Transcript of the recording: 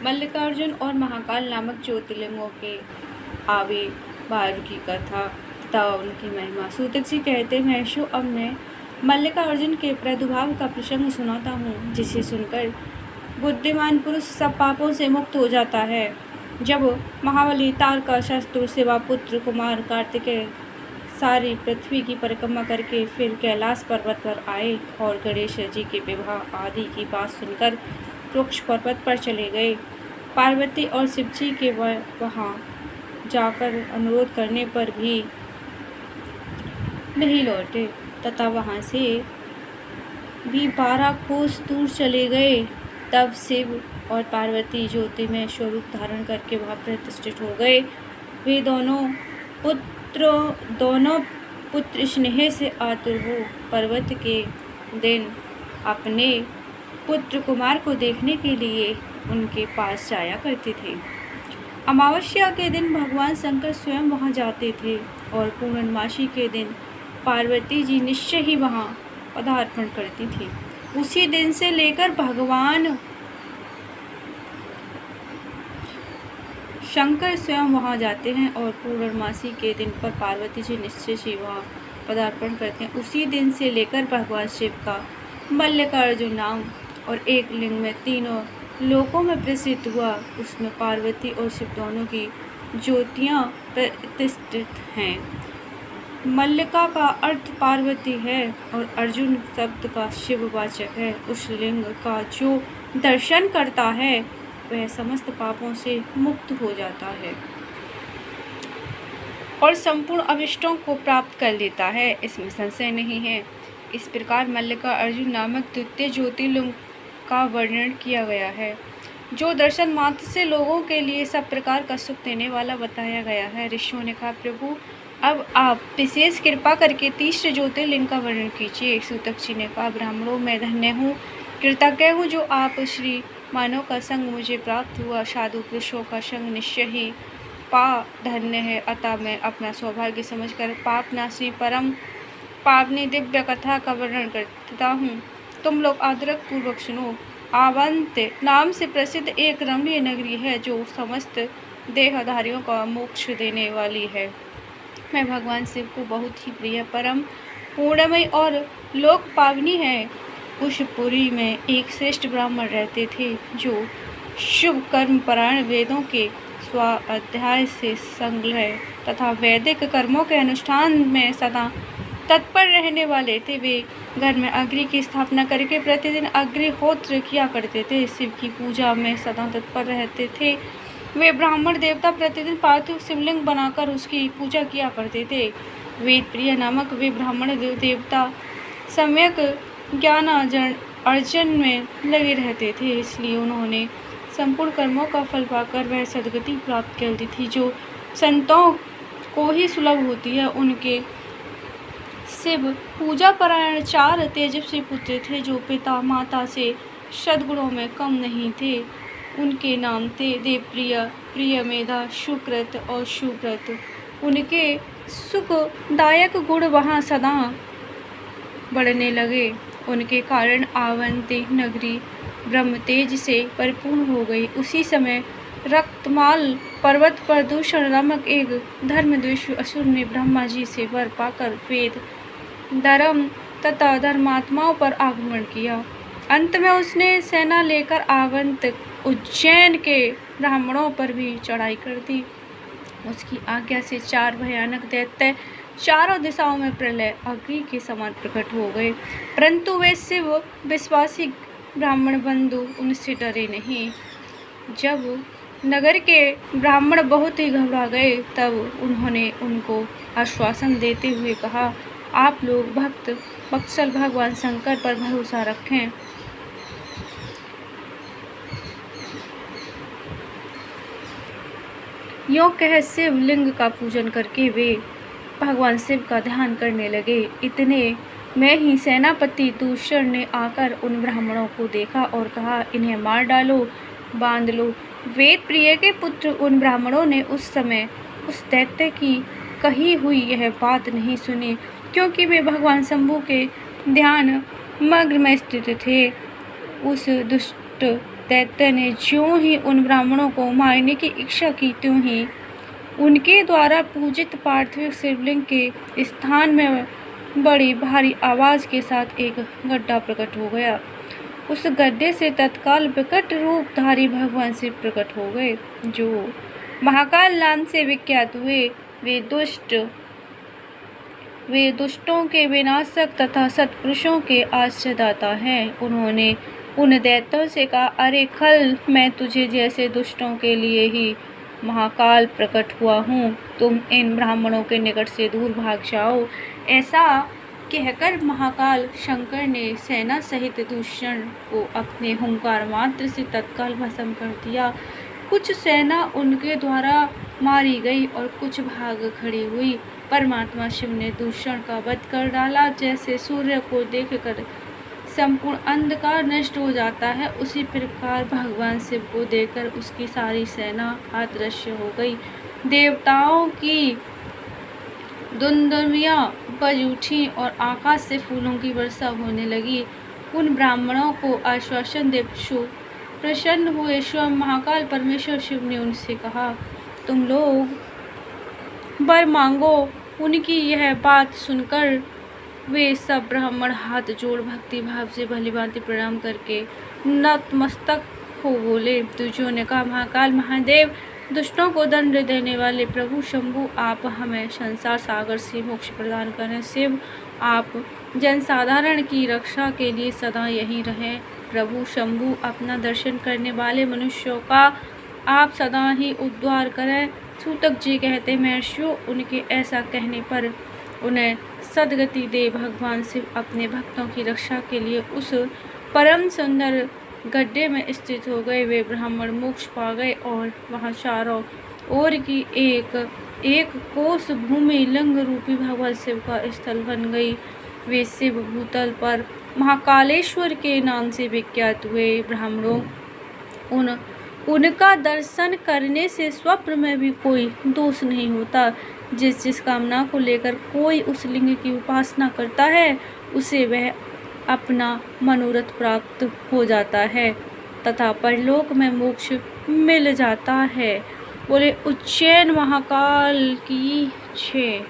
मल्लिकार्जुन और महाकाल नामक ज्योतिर्लिंगों के आविर्भाव की कथा तथा उनकी महिमा। सूतक जी कहते हैं, महर्षियों, अब मैं मल्लिकार्जुन के प्रादुर्भाव का प्रसंग सुनाता हूँ, जिसे सुनकर बुद्धिमान पुरुष सब पापों से मुक्त हो जाता है। जब महाबली तारकासुर शत्रु शिवा पुत्र कुमार कार्तिकेय सारी पृथ्वी की परिक्रमा करके फिर कैलाश पर्वत पर आए और गणेश जी के विवाह आदि की बात सुनकर वृक्ष पर्वत पर चले गए। पार्वती और शिव जी के वहाँ जाकर अनुरोध करने पर भी नहीं लौटे तथा वहाँ से भी 12 कोस दूर चले गए। तब शिव और पार्वती ज्योतिमय स्वरूप धारण करके वहाँ प्रतिष्ठित हो गए। वे दोनों पुत्र स्नेह से आतुर हो पर्वत के दिन अपने पुत्र कुमार को देखने के लिए उनके पास जाया करते थे। अमावस्या के दिन भगवान शंकर स्वयं वहां जाते थे और पूर्णमासी के दिन पार्वती जी निश्चय ही वहां पदार्पण करती थी। उसी दिन से लेकर भगवान शंकर स्वयं वहां जाते हैं और पूर्णमासी के दिन पर पार्वती जी निश्चय ही वहां पदार्पण करते हैं। उसी दिन से लेकर भगवान शिव का मल्लिकार्जुन नाम और एक लिंग में तीनों लोकों में प्रसिद्ध हुआ। उसमें पार्वती और शिव दोनों की ज्योतियाँ प्रतिष्ठित हैं। मल्लिका का अर्थ पार्वती है और अर्जुन शब्द का शिववाचक है। उस लिंग का जो दर्शन करता है वह समस्त पापों से मुक्त हो जाता है और संपूर्ण अभिष्टों को प्राप्त कर लेता है, इसमें संशय नहीं है। इस प्रकार मल्लिका अर्जुन नामक द्वितीय ज्योतिर्लिंग का वर्णन किया गया है, जो दर्शन मात्र से लोगों के लिए सब प्रकार का सुख देने वाला बताया गया है। ऋषियों ने कहा, प्रभु अब आप विशेष कृपा करके तीसरे ज्योतिर्लिंग का वर्णन कीजिए। सूतक जी ने कहा, ब्राह्मणों मैं धन्य हूँ, कृतज्ञ हूँ जो आप श्री मानव का संग मुझे प्राप्त हुआ। साधु पुरुषों का संग निश्चय ही पा धन्य है, अतः मैं अपना सौभाग्य समझकर पाप नाशी परम पावनी दिव्य कथा का वर्णन करता हूँ। तुम लोग आदरक पूर्वक सुनो। आवंत नाम से प्रसिद्ध एक रमणीय नगरी है जो समस्त देहधारियों का मोक्ष देने वाली है। मैं भगवान शिव को बहुत ही प्रिय, परम पूर्णमय और लोक पावनी है। उस पुरी में एक श्रेष्ठ ब्राह्मण रहते थे जो शुभ कर्म परायण, वेदों के स्वाध्याय से संलग्न तथा वैदिक कर्मों के अनुष्ठान में सदा तत्पर रहने वाले थे। वे घर में अग्नि की स्थापना करके प्रतिदिन अग्निहोत्र किया करते थे। शिव की पूजा में सदा तत्पर रहते थे। वे ब्राह्मण देवता प्रतिदिन पार्थिव शिवलिंग बनाकर उसकी पूजा किया करते थे। वेद प्रिय नामक वे ब्राह्मण देवता सम्यक ज्ञान अर्जन में लगे रहते थे, इसलिए उन्होंने संपूर्ण कर्मों का फल पाकर वह सद्गति प्राप्त कर ली थी जो संतों को ही सुलभ होती है। उनके शिव पूजा परायण 4 तेजस्वी पुत्र थे जो पिता माता से सद्गुणों में कम नहीं थे। उनके नाम थे देवप्रिय, प्रियमेधा, सुकृत और सुव्रत। उनके सुखदायक गुण वहाँ सदा बढ़ने लगे। उनके कारण आवंती नगरी ब्रह्म तेज से परिपूर्ण हो गई। उसी समय रक्तमाल पर्वत पर दूषण नामक एक धर्मद्वेषी असुर ने ब्रह्मा जी से वर पाकर वेद, धर्म तथा धर्मात्माओं पर आक्रमण किया। अंत में उसने सेना लेकर आवंत उज्जैन के ब्राह्मणों पर भी चढ़ाई कर दी। उसकी आज्ञा से 4 भयानक दैत्य चारों दिशाओं में प्रलय अग्नि के समान प्रकट हो गए, परंतु वे शिव विश्वासी ब्राह्मण बंधु उनसे डरे नहीं। जब नगर के ब्राह्मण बहुत ही घबरा गए तब उन्होंने उनको आश्वासन देते हुए कहा, आप लोग भक्त वत्सल भगवान शंकर पर भरोसा रखें। यों कह शिवलिंग का पूजन करके वे भगवान शिव का ध्यान करने लगे। इतने में ही सेनापति दूषण ने आकर उन ब्राह्मणों को देखा और कहा, इन्हें मार डालो, बांध लो। वेद प्रिय के पुत्र उन ब्राह्मणों ने उस समय उस दैत्य की कही हुई यह बात नहीं सुनी, क्योंकि वे भगवान शंभु के ध्यान मग्न में स्थित थे। उस दुष्ट दैत्य ने ज्यों ही उन ब्राह्मणों को मारने की इच्छा की, त्यों ही उनके द्वारा पूजित पार्थिव शिवलिंग के स्थान में बड़ी भारी आवाज़ के साथ एक गड्ढा प्रकट हो गया। उस गड्ढे से तत्काल विकट रूपधारी भगवान शिव प्रकट हो गए, जो महाकाल नाम से विख्यात हुए। वे दुष्टों के विनाशक तथा सत्पुरुषों के आश्रयदाता हैं। उन्होंने उन दैत्यों से कहा, अरे खल, मैं तुझे जैसे दुष्टों के लिए ही महाकाल प्रकट हुआ हूँ, तुम इन ब्राह्मणों के निकट से दूर भाग जाओ। ऐसा कहकर महाकाल शंकर ने सेना सहित दूषण को अपने हुंकार मात्र से तत्काल भस्म कर दिया। कुछ सेना उनके द्वारा मारी गई और कुछ भाग खड़ी हुई। परमात्मा शिव ने दूषण का वध कर डाला। जैसे सूर्य को देखकर संपूर्ण अंधकार नष्ट हो जाता है, उसी प्रकार भगवान शिव को देखकर उसकी सारी सेना अदृश्य हो गई। देवताओं की दुंदुभियां बज उठी और आकाश से फूलों की वर्षा होने लगी। उन ब्राह्मणों को आश्वासन दे प्रसन्न हुए स्वयं महाकाल परमेश्वर शिव ने उनसे कहा, तुम लोग वर मांगो। उनकी यह बात सुनकर वे सब ब्राह्मण हाथ जोड़ भक्ति भाव से भलीभांति प्रणाम करके नतमस्तक हो बोले। दूसरों ने कहा, महाकाल महादेव, दुष्टों को दंड देने वाले प्रभु शंभु, आप हमें संसार सागर से मोक्ष प्रदान करें। शिव, आप जनसाधारण की रक्षा के लिए सदा यहीं रहें। प्रभु शंभु, अपना दर्शन करने वाले मनुष्यों का आप सदा ही उद्धार करें। सूतक जी कहते, महर्षियों, उनके ऐसा कहने पर उन्हें सदगति दे भगवान शिव अपने भक्तों की रक्षा के लिए उस परम सुंदर गड्ढे में स्थित हो गए। वे ब्राह्मण मोक्ष पा गए और वहाँ चारों ओर की एक कोस भूमि लिंग रूपी भगवान शिव का स्थल बन गई। वे शिव भूतल पर महाकालेश्वर के नाम से विख्यात हुए। ब्राह्मणों, उनका दर्शन करने से स्वप्न में भी कोई दोष नहीं होता। जिस कामना को लेकर कोई उस लिंग की उपासना करता है, उसे वह अपना मनोरथ प्राप्त हो जाता है तथा परलोक में मोक्ष मिल जाता है। बोले उज्जैन महाकाल की जय।